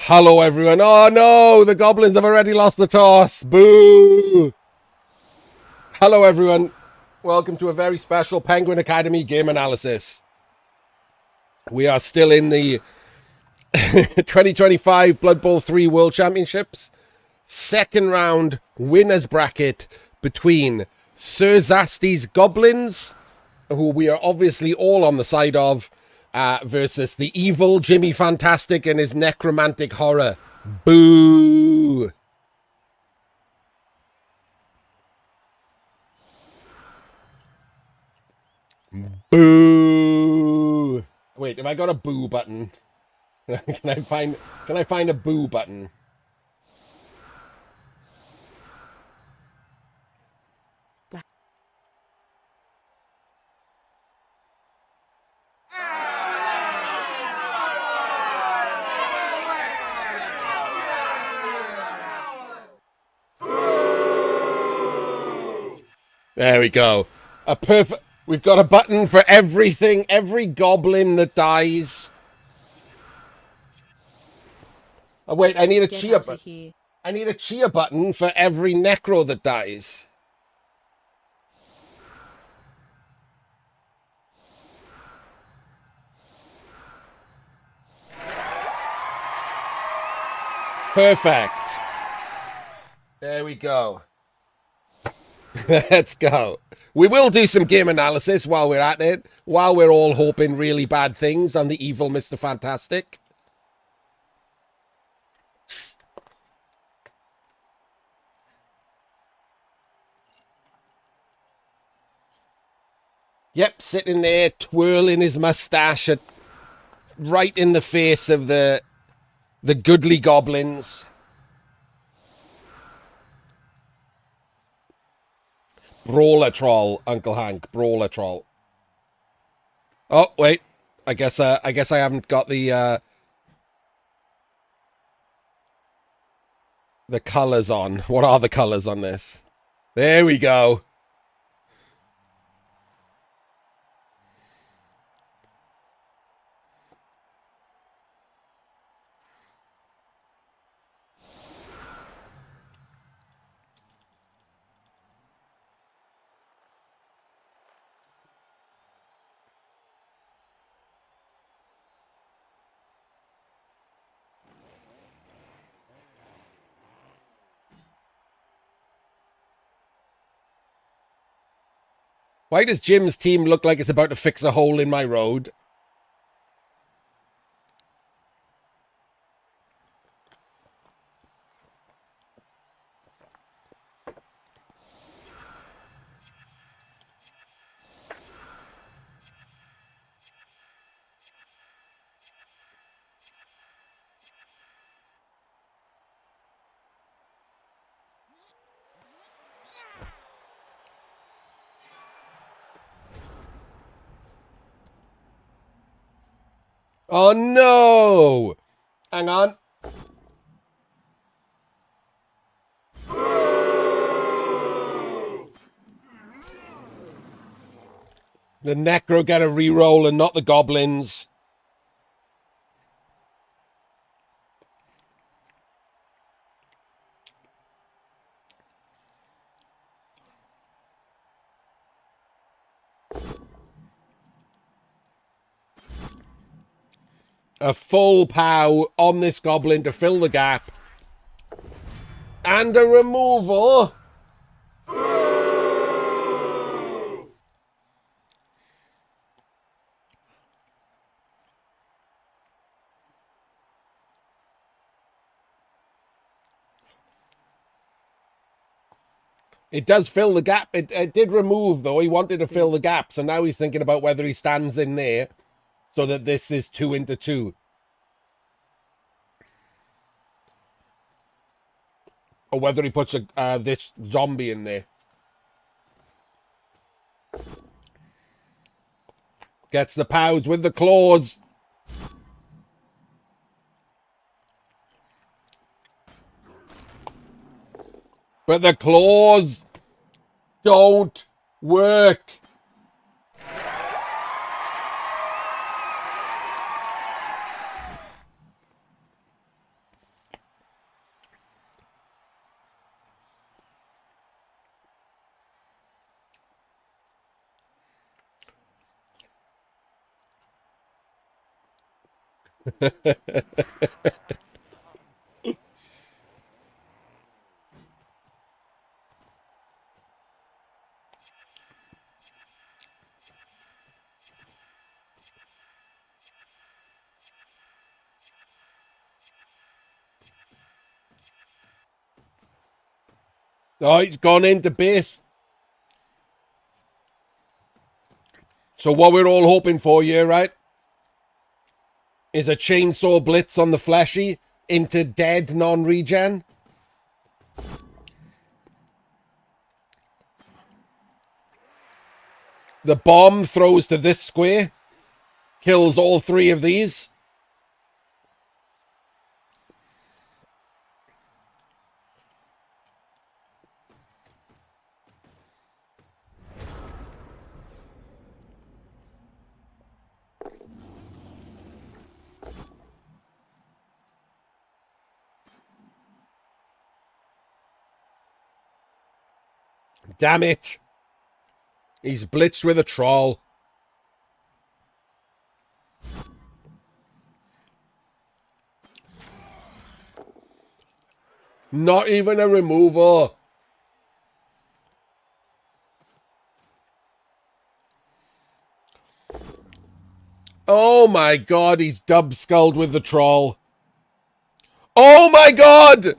Hello, everyone. Oh, no, the Goblins have already lost the toss. Boo. Hello, everyone. Welcome to a very special Penguin Academy game analysis. We are still in the 2025 Blood Bowl 3 World Championships. Second round winners bracket between Szczurzasty's Goblins, who we are obviously all on the side of, versus the evil Jimmy Fantastic and his necromantic horror. Boo! Boo! Wait, have I got a boo button? Can I find a boo button? There we go. A perfect. We've got a button for everything, every goblin that dies. Oh, wait, I need a cheer button. I need a cheer button for every necro that dies. Perfect. There we go. Let's go. We will do some game analysis while we're at it, while we're all hoping really bad things on the evil Mr. Fantastic. Yep, sitting there, twirling his mustache right in the face of the goodly goblins. Brawler troll, Uncle Hank. Brawler troll. Oh, wait. I guess I haven't got the colors on. What are the colors on this? There we go. Why does Jim's team look like it's about to fix a hole in my road? Oh, no! Hang on. The Necro get a reroll and not the Goblins. A full POW on this Goblin to fill the gap. And a removal. It does fill the gap. It did remove, though. He wanted to fill the gap. So now he's thinking about whether he stands in there so that this is 2 into 2. Or whether he puts this zombie in there. Gets the POWs with the claws. But the claws don't work. Oh, he's gone into base. So what we're all hoping for here, right, is a chainsaw blitz on the fleshy into dead non-regen. The bomb throws to this square, kills all three of these. Damn it. He's blitzed with a troll. Not even a removal. Oh my god, he's dub-skulled with the troll. Oh my god!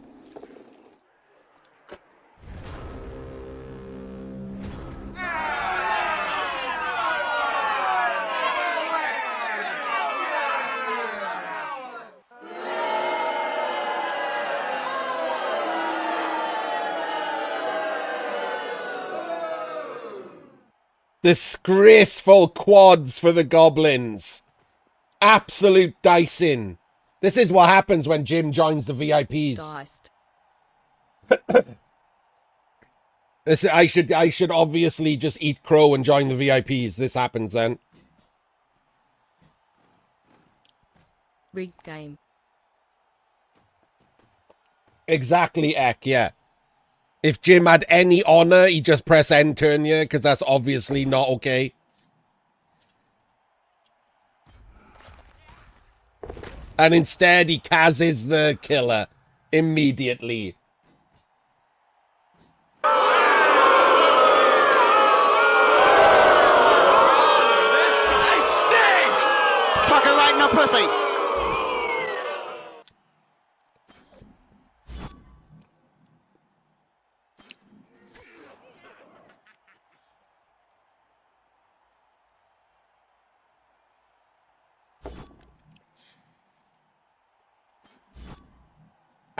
Disgraceful quads for the Goblins. Absolute dicing. This is what happens when Jim joins the VIPs. I should obviously just eat crow and join the VIPs. This happens then. Rigged game. Exactly, Ek, yeah. If Jim had any honor, he'd just press end turn here, because that's obviously not okay. And instead, he Kazes the killer immediately. This guy stinks! Fucking right in the pussy!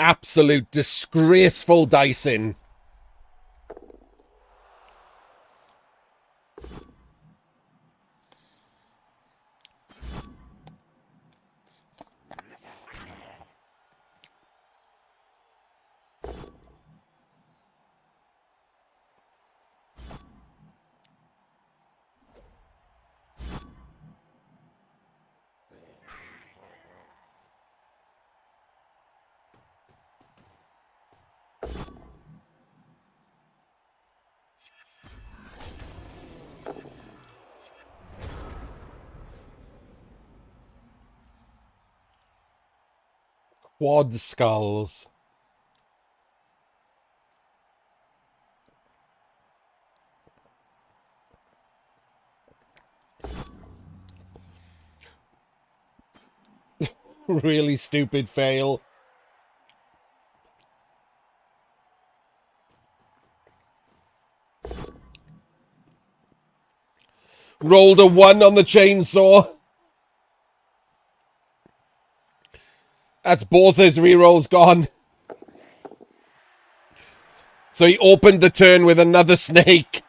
Absolute disgraceful dicing. Quad skulls. Really stupid fail. Rolled a 1 on the chainsaw. That's both his rerolls gone. So he opened the turn with another snake.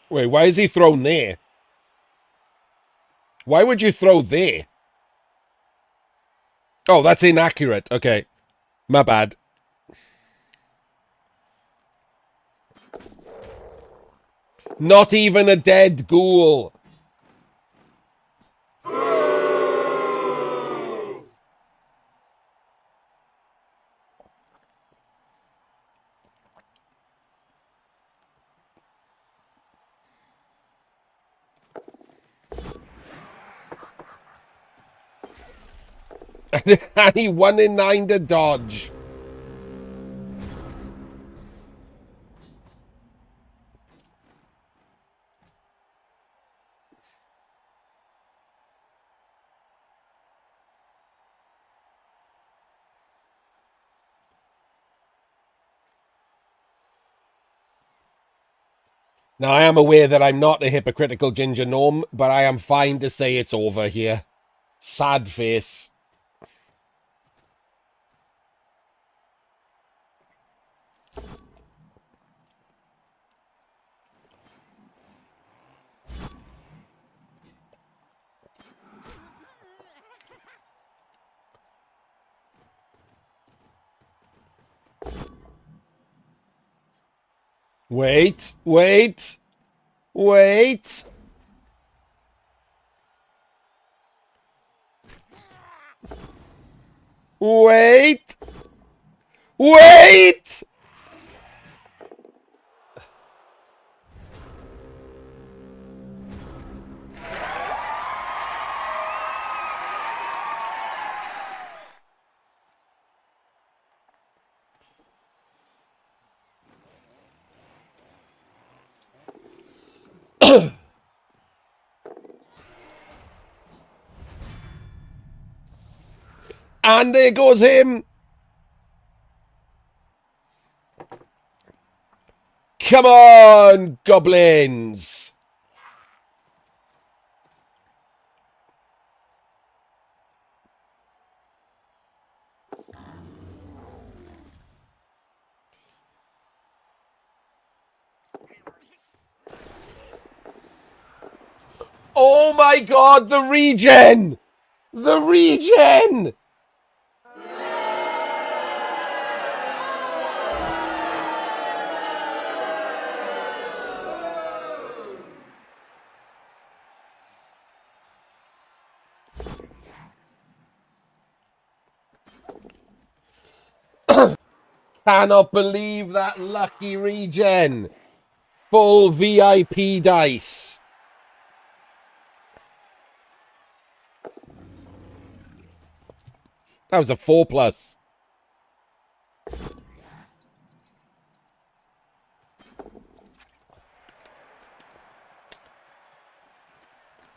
Wait, why is he thrown there? Why would you throw there? Oh, that's inaccurate. Okay. My bad. Not even a dead ghoul. And he 1 in 9 to dodge. Now, I am aware that I'm not a hypocritical ginger gnome, but I am fine to say it's over here. Sad face. Wait, wait, wait. Wait. Wait. And there goes him. Come on, goblins. Oh my god, the regen! The regen! Cannot believe that lucky regen. Full VIP dice. That was a 4+.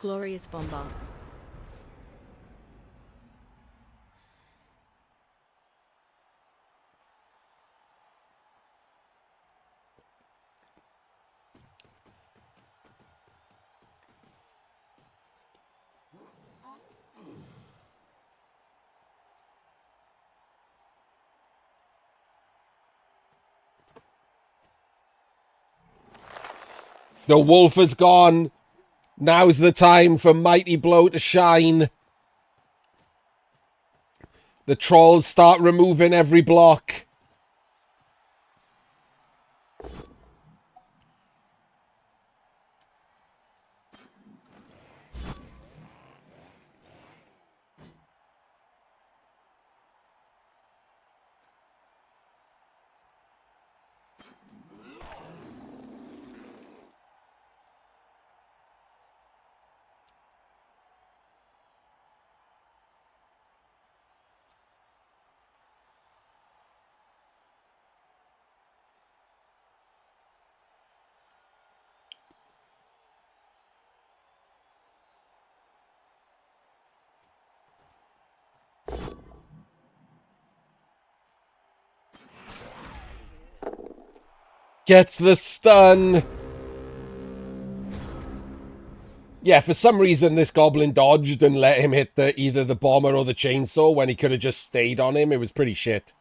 Glorious bomber. The wolf is gone. Now's the time for Mighty Blow to shine. The trolls start removing every block. Gets the stun. Yeah, for some reason this goblin dodged and let him hit either the bomber or the chainsaw when he could have just stayed on him. It was pretty shit.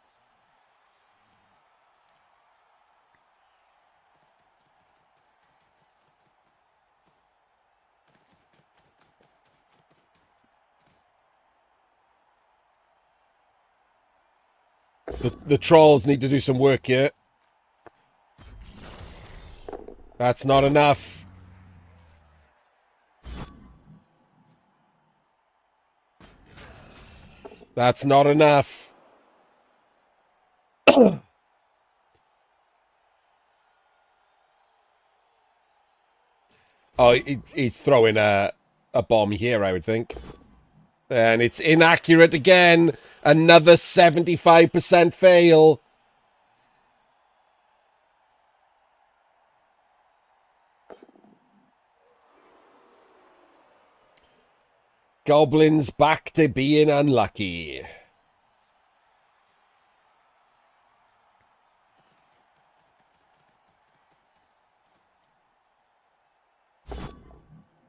The trolls need to do some work here. That's not enough. That's not enough. Oh, he's throwing a bomb here, I would think. And it's inaccurate again. Another 75% fail. Goblins back to being unlucky.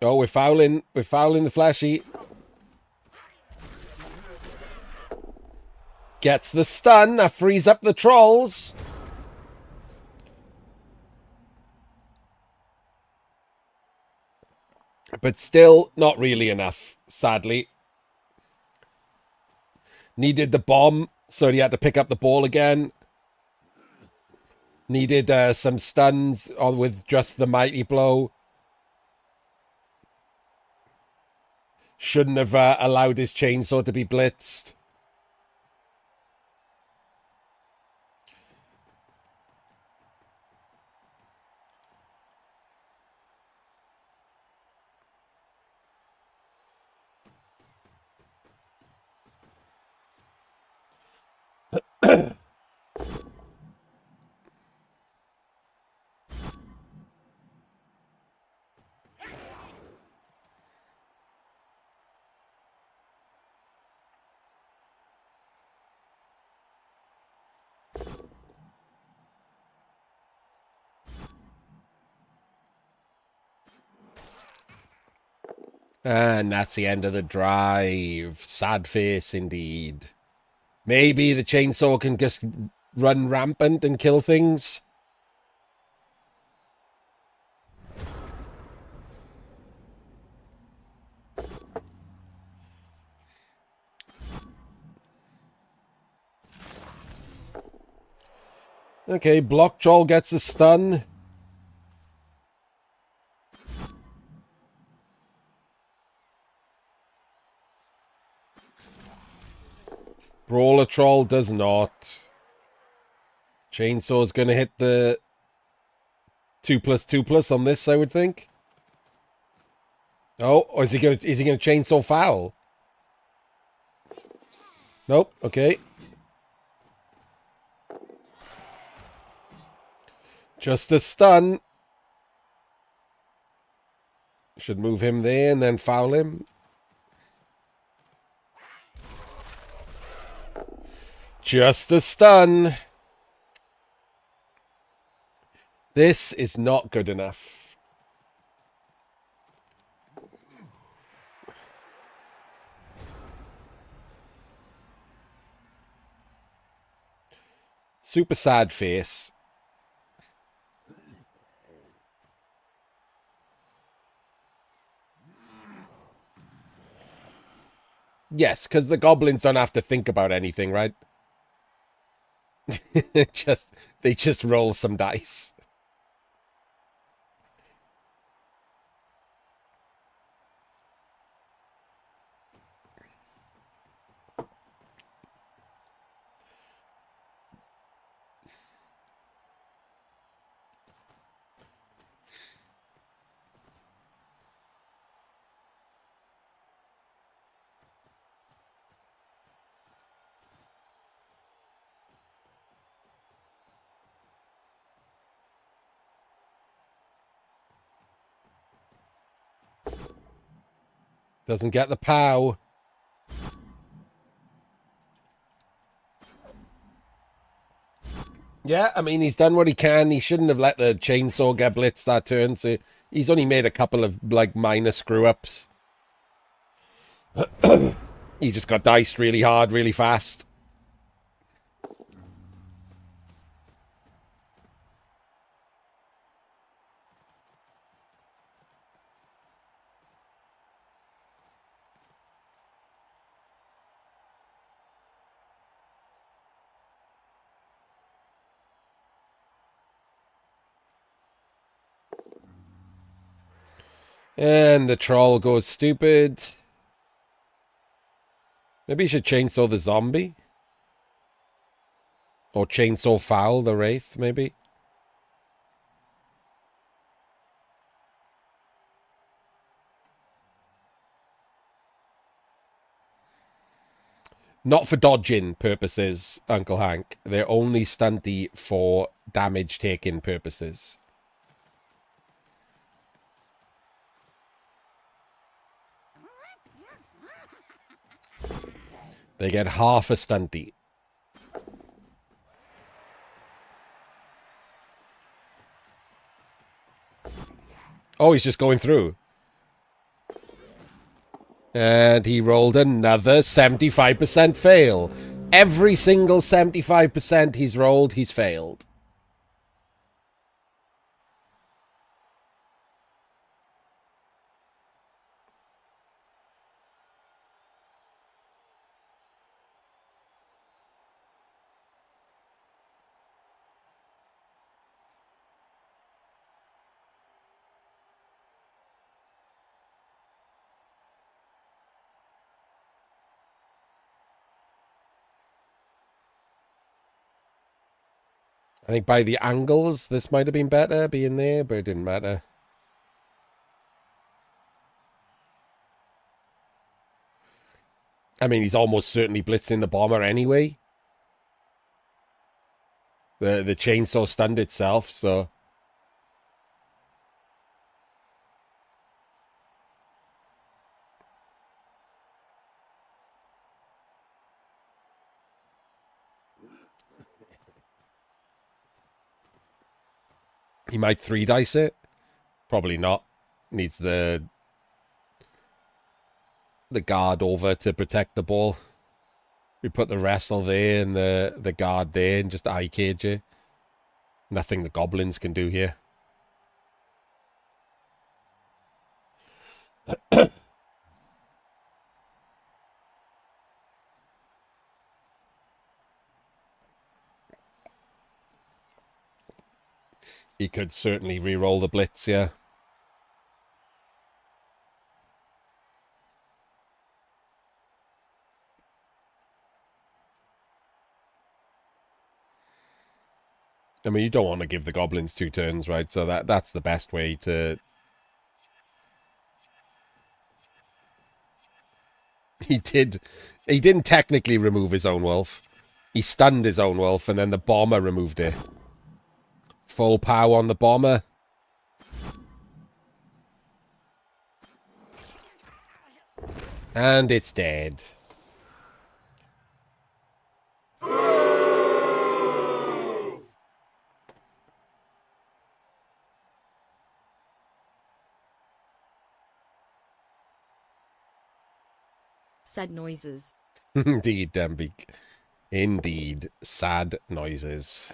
Oh, we're fouling. We're fouling the fleshy. Gets the stun. That frees up the trolls. But still not really enough, sadly. Needed the bomb, so he had to pick up the ball again. Needed some stuns on with just the mighty blow. Shouldn't have allowed his chainsaw to be blitzed. And that's the end of the drive. Sad face indeed. Maybe the chainsaw can just run rampant and kill things. Okay, block troll gets a stun. Brawler troll does not. Chainsaw's gonna hit the 2+2+ on this, I would think. Oh, or is he gonna chainsaw foul? Nope, okay. Just a stun. Should move him there and then foul him. Just a stun. This is not good enough. Super sad face. Yes, because the goblins don't have to think about anything, right? They just roll some dice. Doesn't get the POW. Yeah, I mean, he's done what he can. He shouldn't have let the chainsaw get blitzed that turn, so he's only made a couple of, like, minor screw-ups. He just got diced really hard, really fast. And the troll goes stupid. Maybe you should chainsaw the zombie. Or chainsaw foul the wraith, maybe. Not for dodging purposes, Uncle Hank. They're only stunty for damage-taking purposes. They get half a stunty. Oh, he's just going through. And he rolled another 75% fail. Every single 75% he's rolled, he's failed. I think by the angles, this might have been better being there, but it didn't matter. I mean, he's almost certainly blitzing the bomber anyway. The chainsaw stunned itself, so... He might 3-dice it. Probably not. Needs the guard over to protect the ball. We put the wrestle there and the guard there and just eye cage it. Nothing the goblins can do here. He could certainly re-roll the blitz, yeah. I mean, you don't want to give the goblins 2 turns, right? So that's the best way to... He didn't technically remove his own wolf. He stunned his own wolf, and then the bomber removed it. Full power on the bomber. And it's dead. Sad noises. Indeed, Dembeek. Indeed. Sad noises.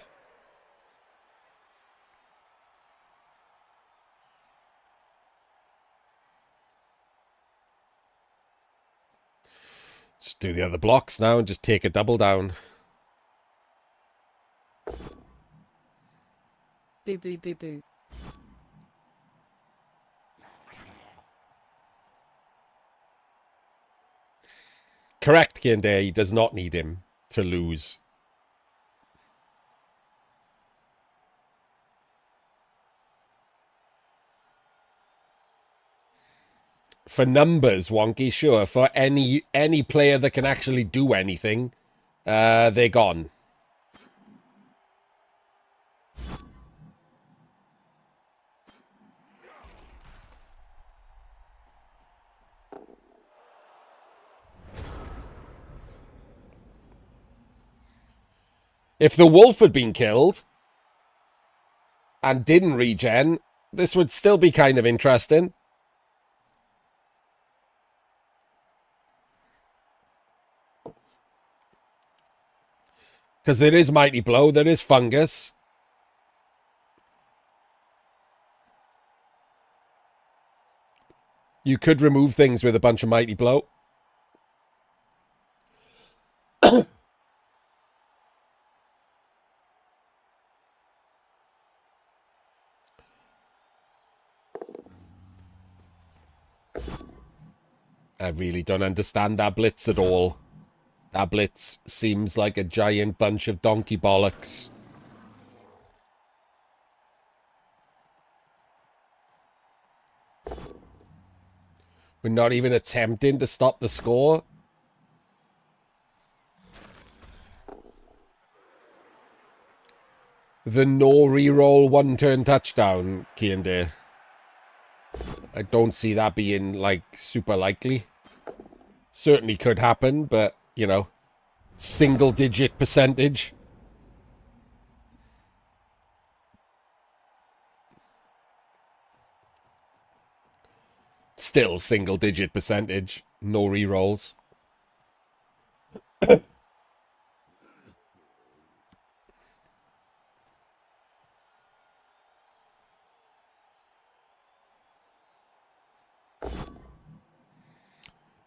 Just do the other blocks now and just take a double down. Boo boo boo boo. Correct, Kinde. He does not need him to lose. For numbers, Wonky, sure. For any player that can actually do anything, they're gone. If the wolf had been killed and didn't regen, this would still be kind of interesting. Because there is Mighty Blow, there is Fungus. You could remove things with a bunch of Mighty Blow. I really don't understand that blitz at all. That blitz seems like a giant bunch of donkey bollocks. We're not even attempting to stop the score. the no reroll one-turn touchdown, Kiande. I don't see that being, like, super likely. Certainly could happen, but, you know, single-digit percentage. Still single-digit percentage. No rerolls.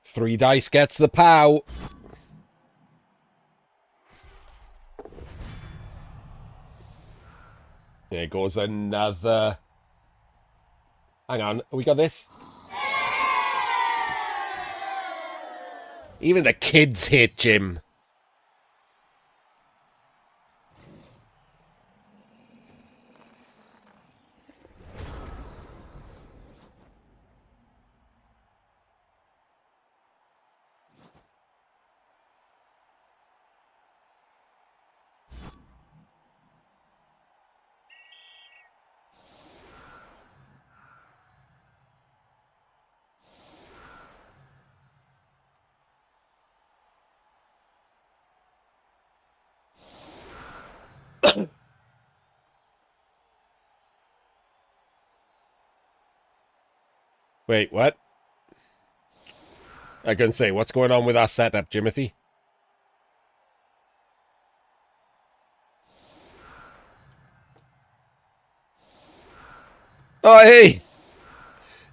Three dice gets the pow. There goes another. Hang on, we got this? Even the kids hate Jim. Wait, what? I can say, what's going on with our setup, Jimothy? Oh, hey!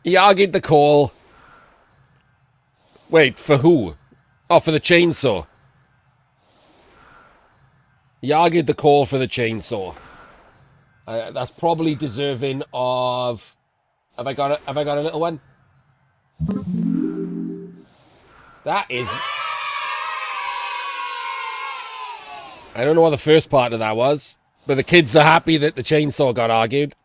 He argued the call. Wait, for who? Oh, for the chainsaw. He argued the call for the chainsaw. That's probably deserving of... Have I got a little one? That is... I don't know what the first part of that was, but the kids are happy that the chainsaw got argued.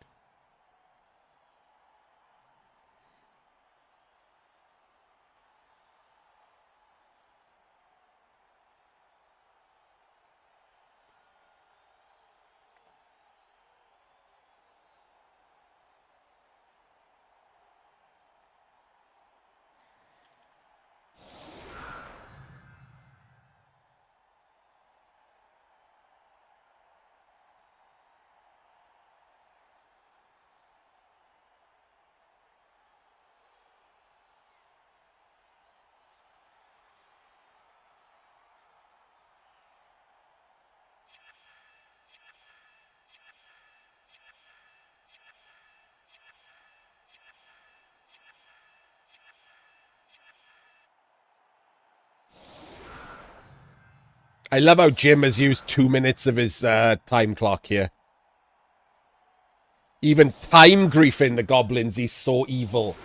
I love how Jim has used 2 minutes of his time clock here. Even time griefing the goblins, he's so evil.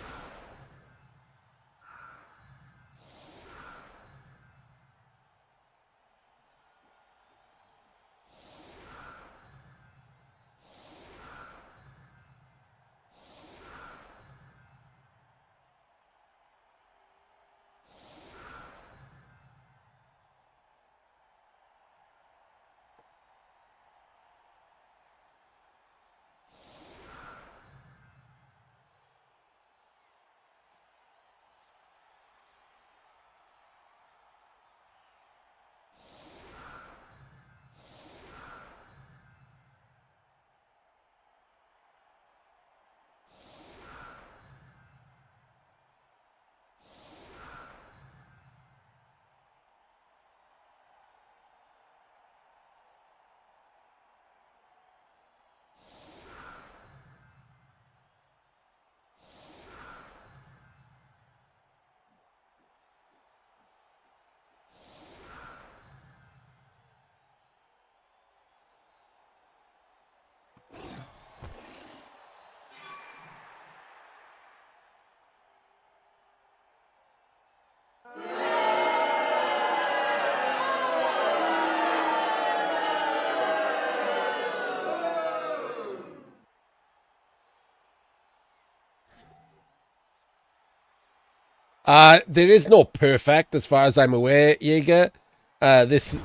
There is no perfect as far as I'm aware, Jaeger. This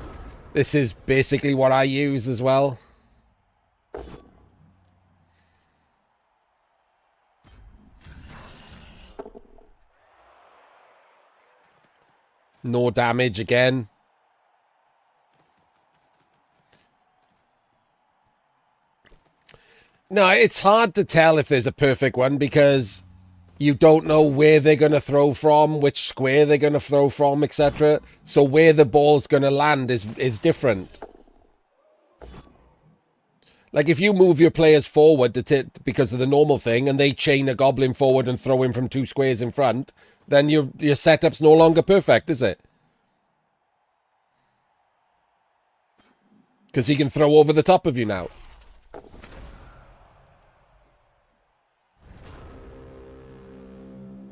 is basically what I use as well. No damage again. No, it's hard to tell if there's a perfect one because you don't know where they're going to throw from, which square they're going to throw from, etc. So where the ball's going to land is different. Like if you move your players forward because of the normal thing and they chain a goblin forward and throw him from 2 squares in front, then your setup's no longer perfect, is it? Because he can throw over the top of you now.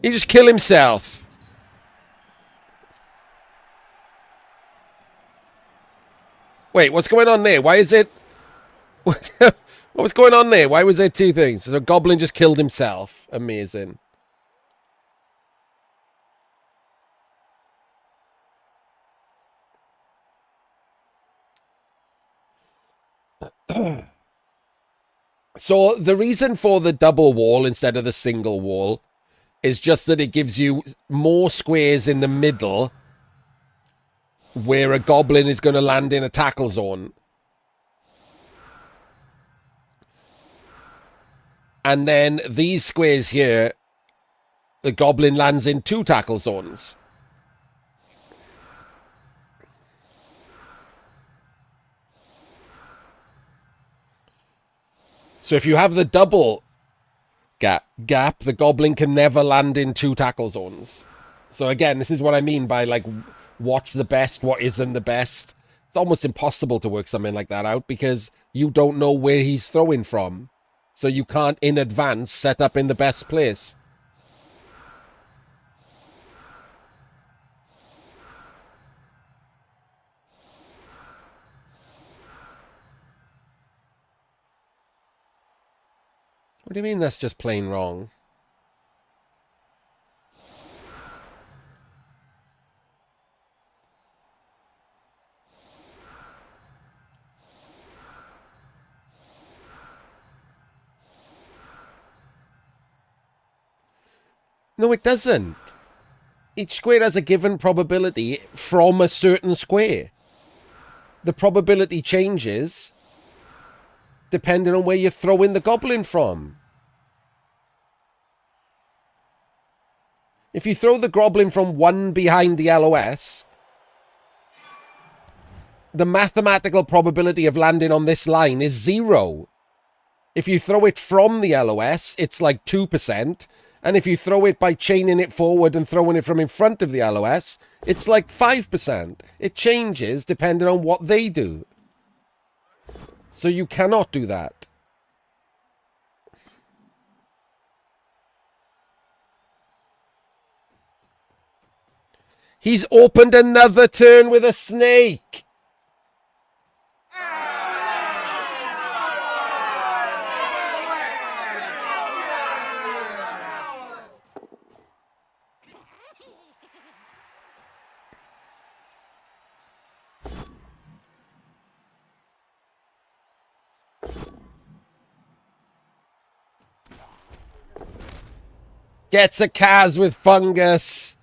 He just kill himself. Wait, what's going on there? Why is it... What was going on there? Why was there 2 things? So Goblin just killed himself. Amazing. So the reason for the double wall instead of the single wall is just that it gives you more squares in the middle where a goblin is going to land in a tackle zone. And then these squares here, the goblin lands in 2 tackle zones. So if you have the double gap, the goblin can never land in 2 tackle zones. So again, this is what I mean by like, what's the best, what isn't the best. It's almost impossible to work something like that out because you don't know where he's throwing from. So you can't in advance set up in the best place. What do you mean that's just plain wrong? No, it doesn't. Each square has a given probability from a certain square. The probability changes depending on where you're throwing the goblin from. If you throw the goblin from 1 behind the LOS, the mathematical probability of landing on this line is 0. If you throw it from the LOS, it's like 2%. And if you throw it by chaining it forward and throwing it from in front of the LOS, it's like 5%. It changes depending on what they do. So you cannot do that. He's opened another turn with a snake. Gets a Kaz with fungus.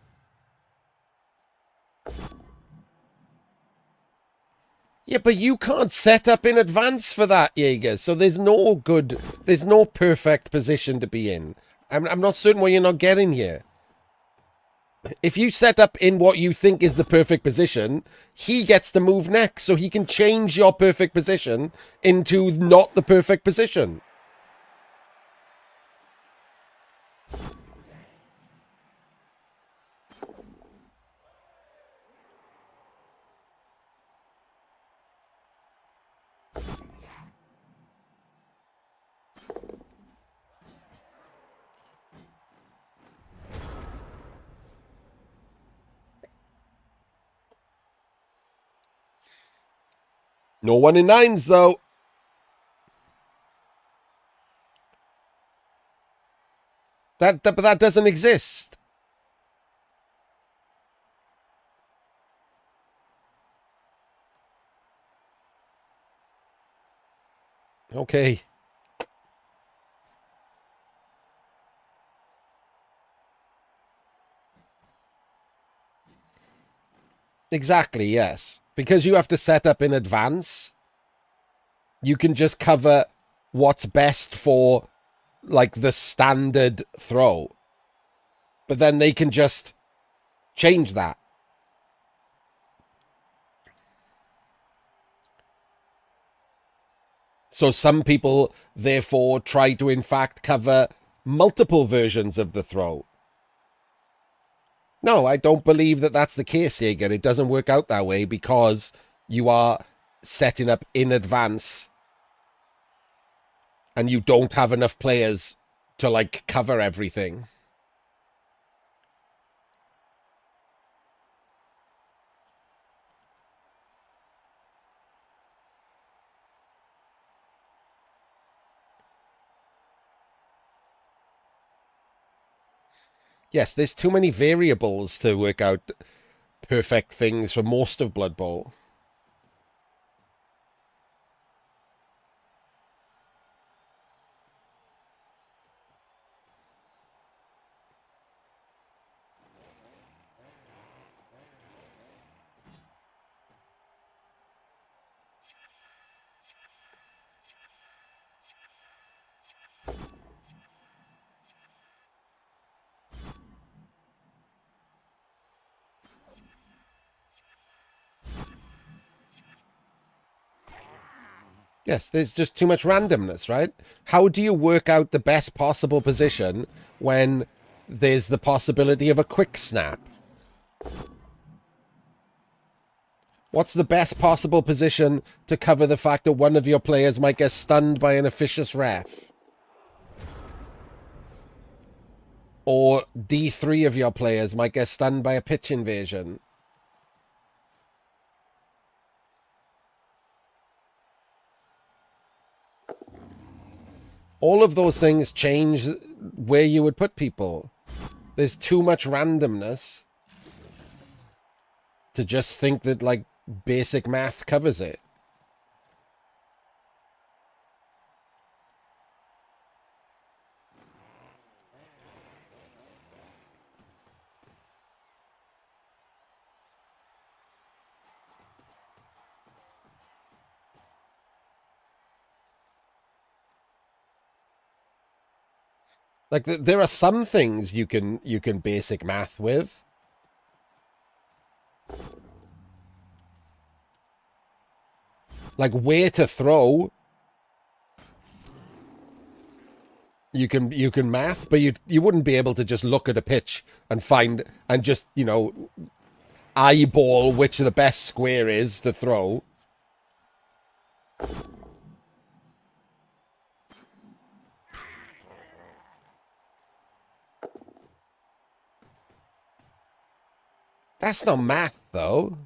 Yeah, but you can't set up in advance for that, Jaeger. So there's no perfect position to be in. I'm not certain what you're not getting here. If you set up in what you think is the perfect position, he gets to move next, so he can change your perfect position into not the perfect position. No 1 in 9s, though. But that doesn't exist. Okay. Exactly, yes. Because you have to set up in advance, you can just cover what's best for, like, the standard throw. But then they can just change that. So some people, therefore, try to, in fact, cover multiple versions of the throw. No, I don't believe that that's the case, Jaeger. It doesn't work out that way because you are setting up in advance and you don't have enough players to, like, cover everything. Yes, there's too many variables to work out perfect things for most of Blood Bowl. Yes, there's just too much randomness, right? How do you work out the best possible position when there's the possibility of a quick snap? What's the best possible position to cover the fact that one of your players might get stunned by an officious ref? Or D3 of your players might get stunned by a pitch invasion? All of those things change where you would put people. There's too much randomness to just think that, like, basic math covers it. Like, there are some things you can basic math with. Like, where to throw, you can math, but you wouldn't be able to just look at a pitch and find and just, you know, eyeball which the best square is to throw. That's not math, though.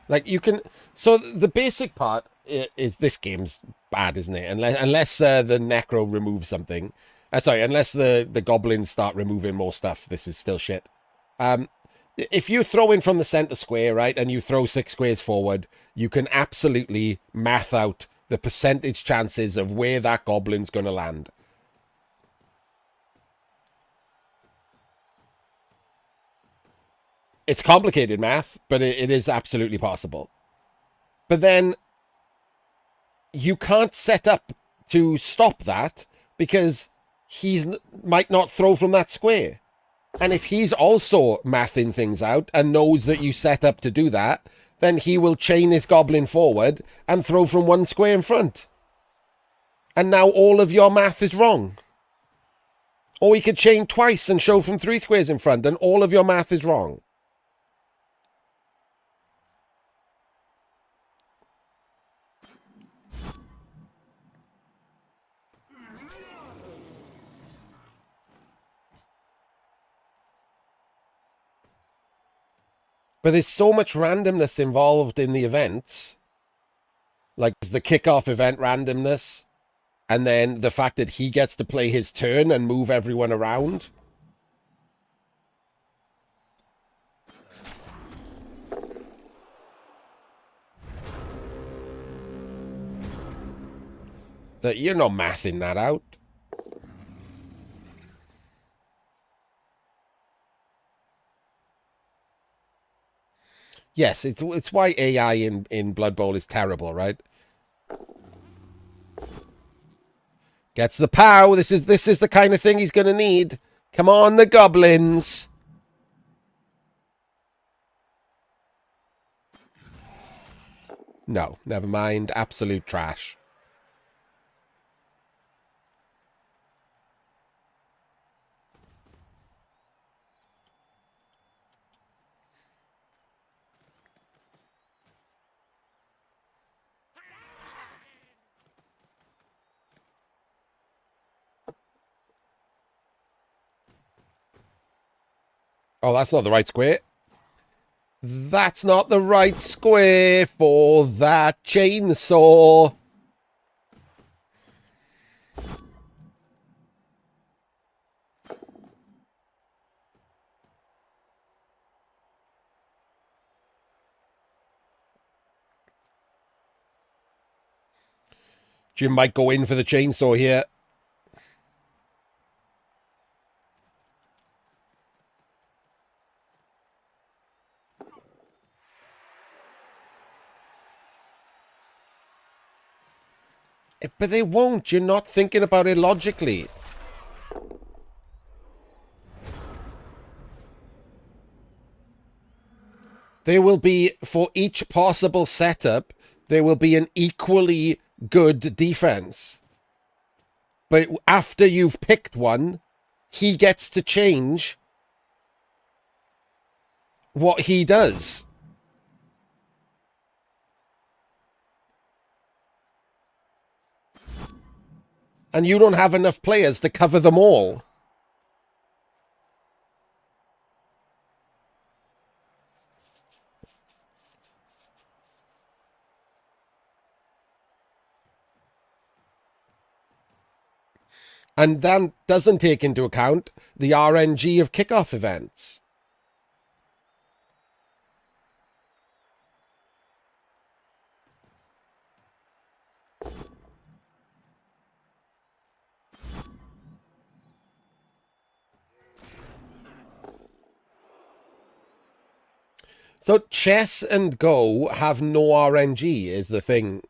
Like, you can... So the basic part is this game's bad, isn't it? Unless the Necro removes something. Sorry, unless the Goblins start removing more stuff, this is still shit. If you throw in from the center square, right, and you throw 6 squares forward, you can absolutely math out the percentage chances of where that Goblin's going to land. It's complicated math, but it is absolutely possible. But then you can't set up to stop that because might not throw from that square. And if he's also mathing things out and knows that you set up to do that, then he will chain his Goblin forward and throw from 1 square in front. And now all of your math is wrong. Or he could chain twice and show from 3 squares in front and all of your math is wrong. But there's so much randomness involved in the events. Like the kickoff event randomness. And then the fact that he gets to play his turn and move everyone around. That you're not mathing that out. Yes, it's why AI in Blood Bowl is terrible, right? Gets the POW. This is the kind of thing he's gonna need. Come on, the goblins. No, never mind. Absolute trash. Oh, that's not the right square. That's not the right square for that chainsaw. Jim might go in for the chainsaw here. But they won't. You're not thinking about it logically. There will be, for each possible setup, there will be an equally good defense. But after you've picked one, he gets to change what he does. And you don't have enough players to cover them all. And that doesn't take into account the RNG of kickoff events. So chess and Go have no RNG is the thing.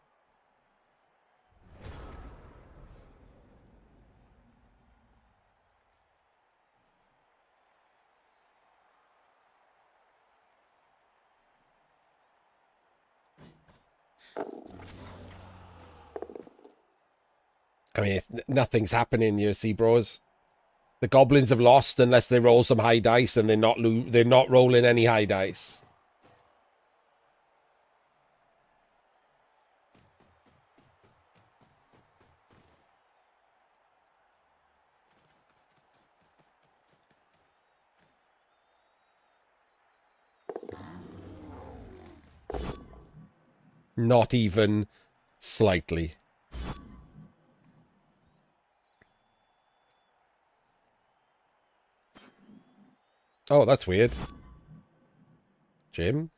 I mean, nothing's happening, you see, bros. The goblins have lost unless they roll some high dice, and they're not rolling any high dice. Not even slightly. Oh, that's weird. Jim?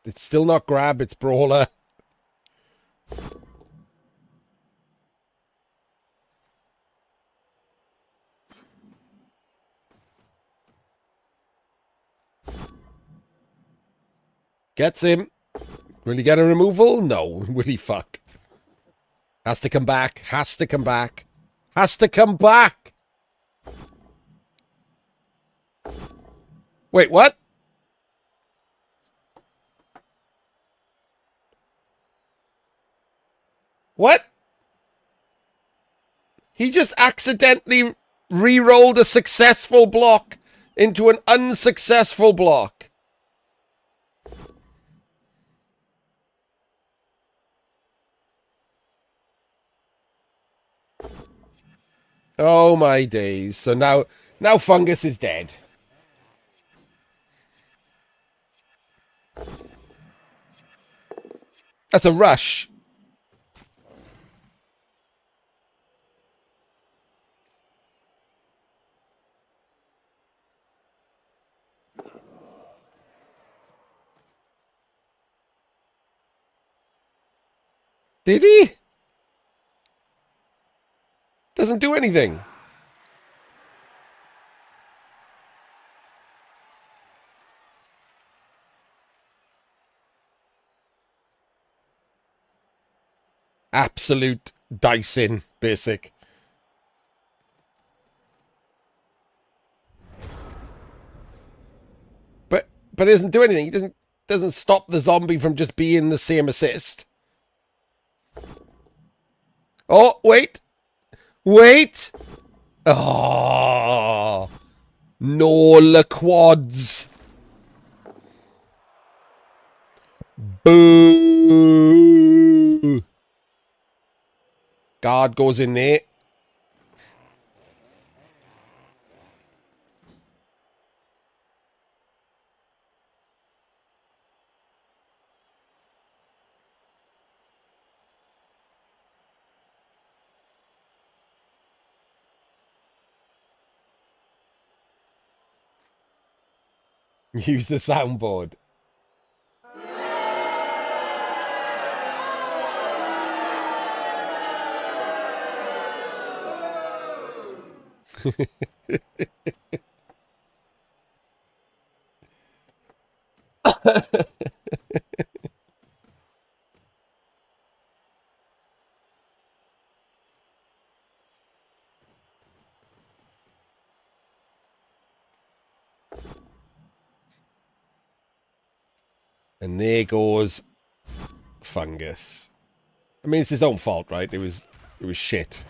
It's still not grab, it's brawler. Gets him. Will he get a removal? No. Will he fuck? Has to come back. Has to come back. Has to come back. Wait, what? What? He just accidentally re-rolled a successful block into an unsuccessful block. Oh my days. So now Fungus is dead. That's a rush. Did he? Doesn't do anything. Absolute dicing, basic. But it doesn't do anything. He doesn't stop the zombie from just being the same assist. Oh, wait. Wait. Oh. No la quads. Boo. Guard goes in there. Use the soundboard. And there goes Fungus. I mean, it's his own fault, right? It was shit.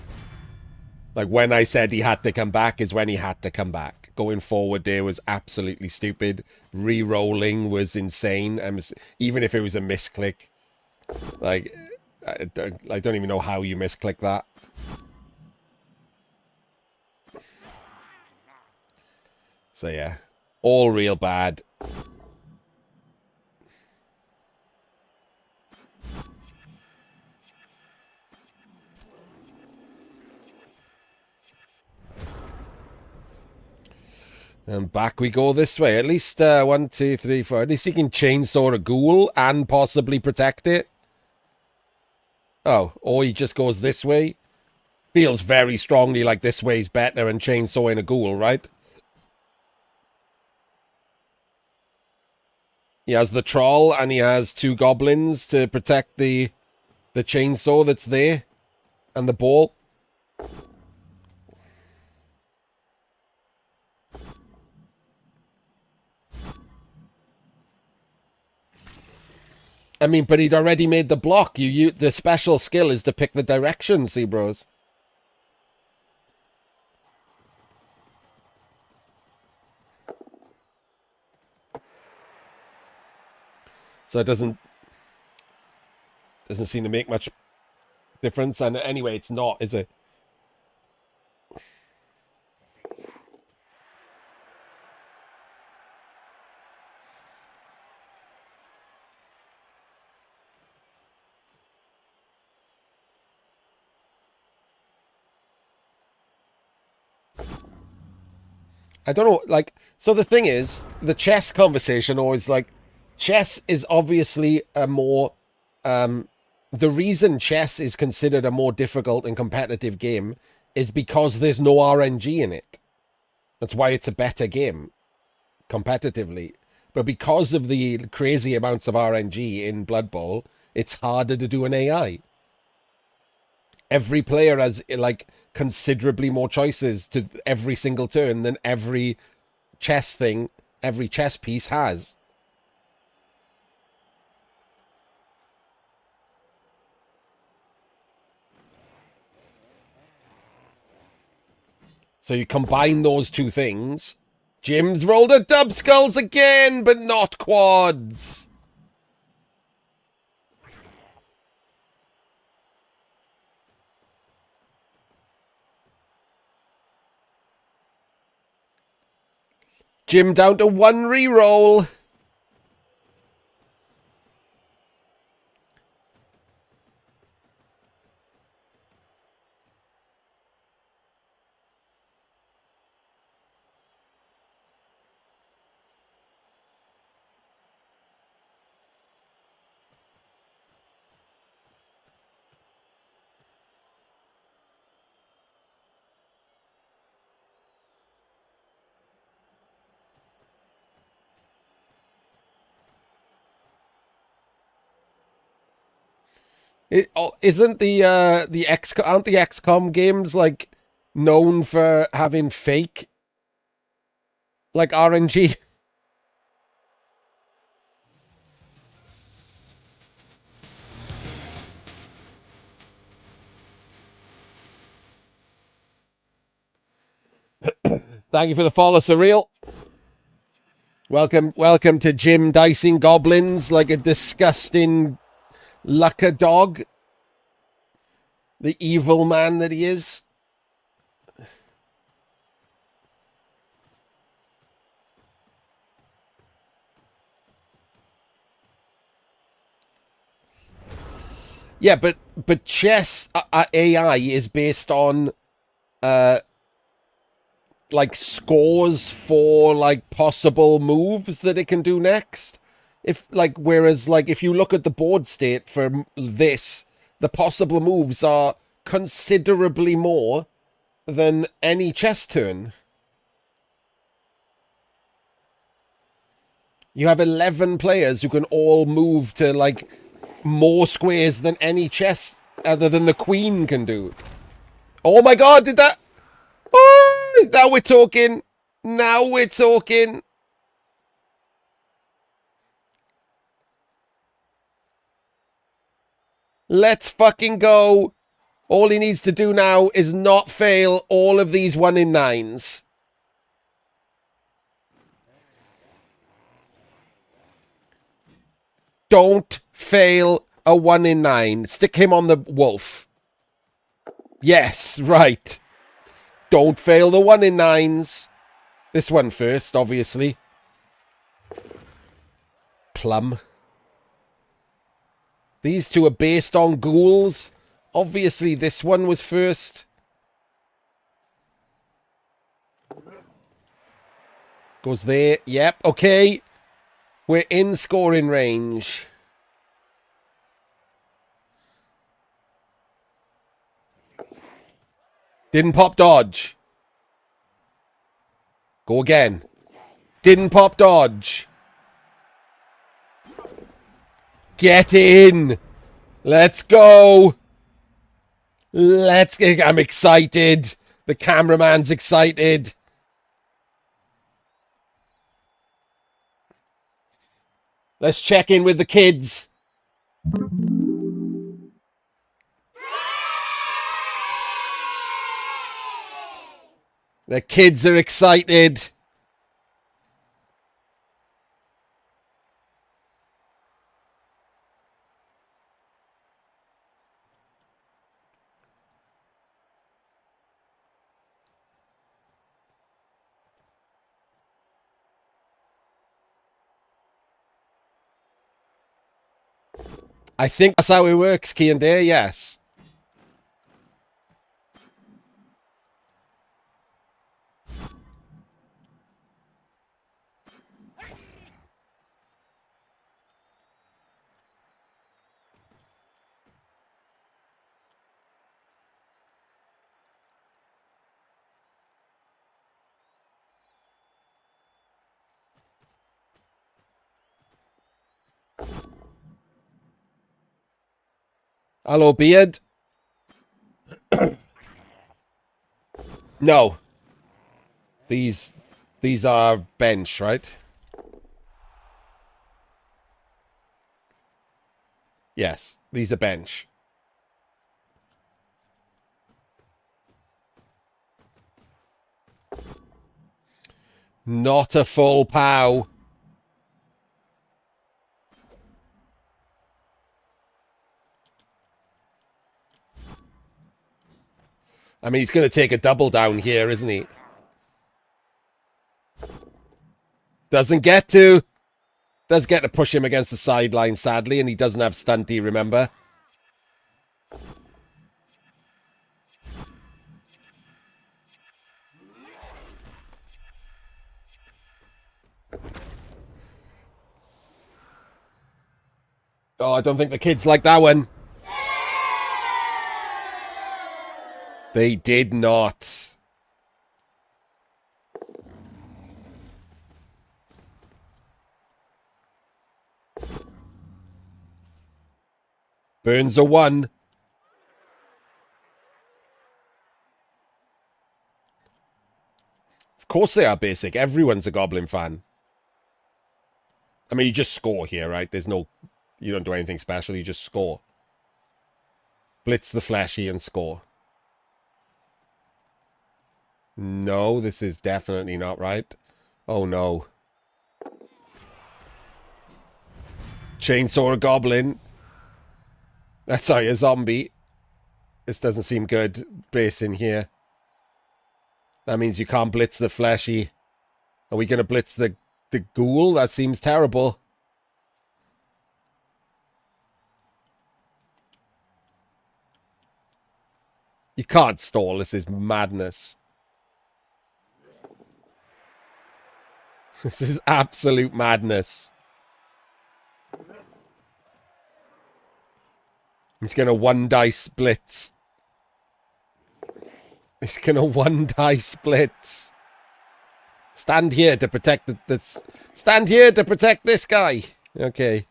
Like, when I said he had to come back is when he had to come back. Going forward there was absolutely stupid. Re-rolling was insane. Even if it was a misclick. Like, I don't even know how you misclick that. So, yeah. All real bad. And back we go this way. At least 1, 2, 3, 4. At least you can chainsaw a ghoul and possibly protect it. Oh, or he just goes this way. Feels very strongly like this way's better and chainsawing a ghoul, right? He has the troll and he has 2 goblins to protect the chainsaw that's there. And the ball. I mean, but he'd already made the block. The special skill is to pick the direction, see, bros. So it doesn't seem to make much difference. And anyway, it's not, is it? I don't know, like, so the thing is, the chess conversation always, like, chess is obviously a more, the reason chess is considered a more difficult and competitive game is because there's no RNG in it. That's why it's a better game, competitively. But because of the crazy amounts of RNG in Blood Bowl, it's harder to do an AI. Every player has, like, considerably more choices to every single turn than every chess piece has. So you combine those two things. Jim's rolled a dub skulls again, but not quads. Jim down to 1 reroll. Isn't aren't the XCOM games like known for having fake like RNG? Thank you for the follow, Surreal. Welcome to Jim dicing goblins like a disgusting Lucka dog. The evil man that he is. Yeah, but chess AI is based on like scores for like possible moves that it can do next. Whereas if you look at the board state for this, the possible moves are considerably more than any chess turn. You have 11 players who can all move to like more squares than any chess other than the queen can do. Oh my god, did that... Oh, now we're talking. Now we're talking. Let's fucking go. All he needs to do now is not fail all of these 1 in 9s. Don't fail a 1 in 9. Stick him on the wolf. Yes, right. Don't fail the 1 in 9s. This one first, obviously. Plum. These two are based on ghouls. Obviously, this one was first. Goes there. Yep, okay. We're in scoring range. Didn't pop dodge. Go again. Didn't pop dodge. Get in. Let's go. I'm excited. The cameraman's excited. Let's check in with the kids. The kids are excited. I think that's how it works, Key and Dare, yes. Hello, Beard. No. These are bench, right? Yes, these are bench. Not a full pow. I mean, he's going to take a double down here, isn't he? Doesn't get to. Does get to push him against the sideline, sadly, and he doesn't have stunty, remember? Oh, I don't think the kids like that one. They did not. Burns a 1. Of course they are basic. Everyone's a Goblin fan. I mean, you just score here, right? There's no... You don't do anything special. You just score. Blitz the Fleshy and score. No, this is definitely not right. Oh, no. Chainsaw a Goblin. Sorry, a zombie. This doesn't seem good. Base in here. That means you can't blitz the Fleshy. Are we going to blitz the Ghoul? That seems terrible. You can't stall. This is madness. This is absolute madness. He's going to 1-dice blitz. He's going to 1-dice blitz. Stand here to protect stand here to protect this guy. Okay.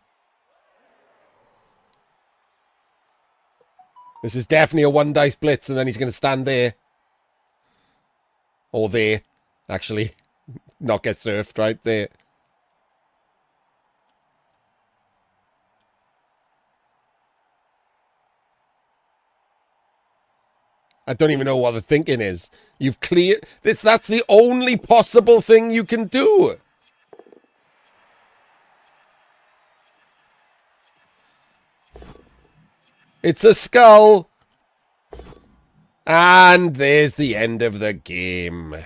This is definitely a 1-dice blitz, and then he's going to stand there. Or there, actually. Not get surfed right there. I don't even know what the thinking is. You've cleared this. That's the only possible thing you can do. It's a skull. And there's the end of the game.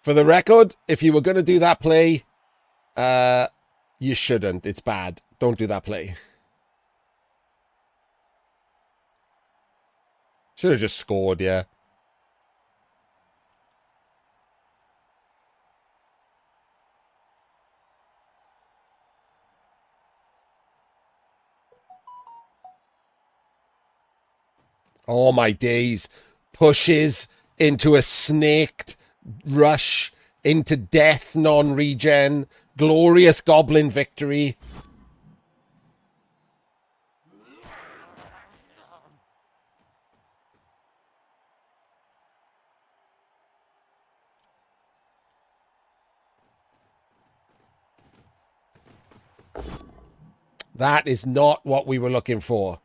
For the record, if you were going to do that play, you shouldn't. It's bad. Don't do that play. Should have just scored, yeah. Oh my days. Pushes into a snaked rush into death non-regen. Glorious Goblin victory. That is not what we were looking for.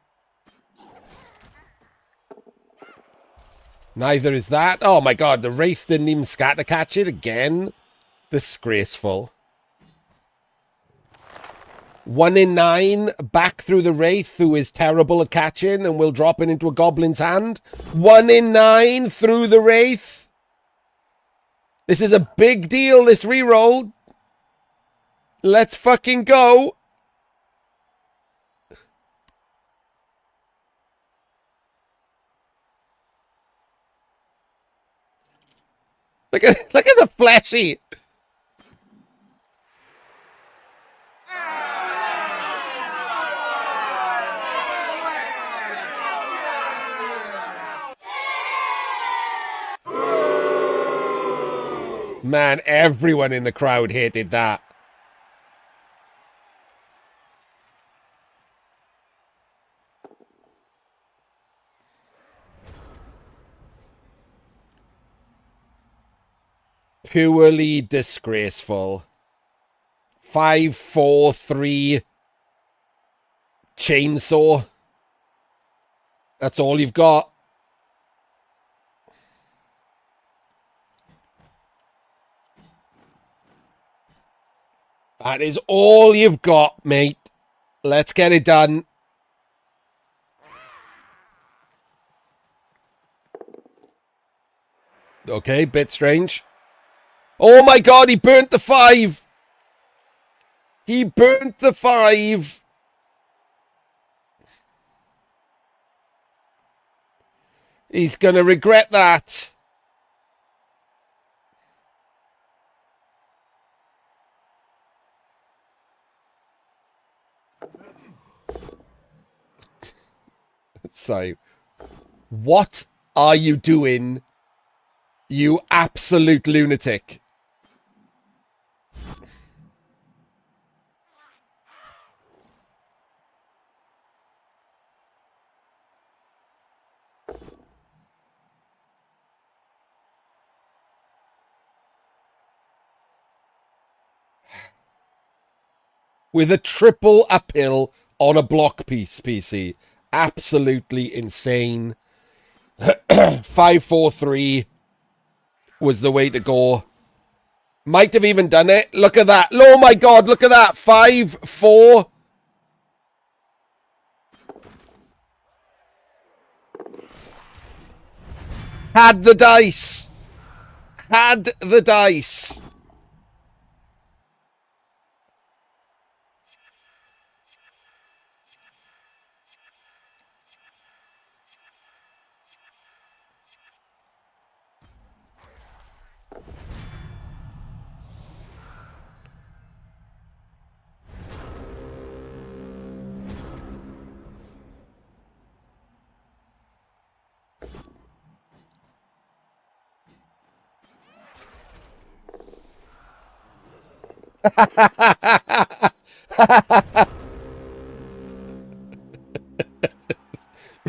Neither is that. Oh my god, the Wraith didn't even scatter catch it again. Disgraceful. 1 in 9 back through the Wraith, who is terrible at catching and will drop it into a Goblin's hand. 1 in 9 through the Wraith. This is a big deal, this reroll. Let's fucking go. Look at the Fleshy. Man, everyone in the crowd hated that. Purely disgraceful. 5-4-3 chainsaw. That's all you've got. That is all you've got, mate. Let's get it done. Okay, bit strange. Oh my god, he burnt the 5. He burnt the 5. He's going to regret that. So, what are you doing, you absolute lunatic? With a triple uphill on a block piece, PC. Absolutely insane. 5-4-3 was the way to go. Might have even done it. Look at that. Oh my god, look at that. 5-4. Had the dice. Had the dice.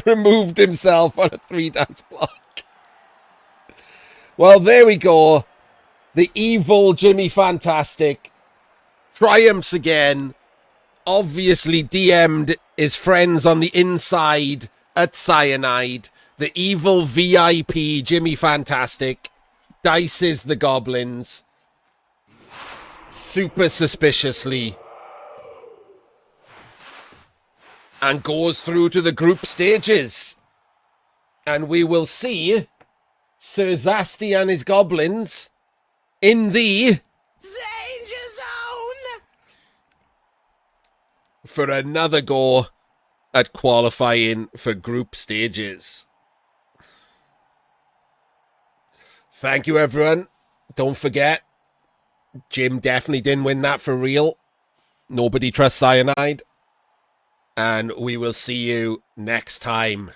Removed himself on a 3-dice block. Well, there we go. The evil Jimmy Fantastic triumphs again. Obviously DM'd his friends on the inside at Cyanide. The evil VIP Jimmy Fantastic dices the Goblins super suspiciously and goes through to the group stages. And we will see Szczurzasty and his Goblins in the Danger Zone! for another go at qualifying for group stages. Thank you, everyone. Don't forget, Jim definitely didn't win that for real. Nobody trusts Cyanide. And we will see you next time.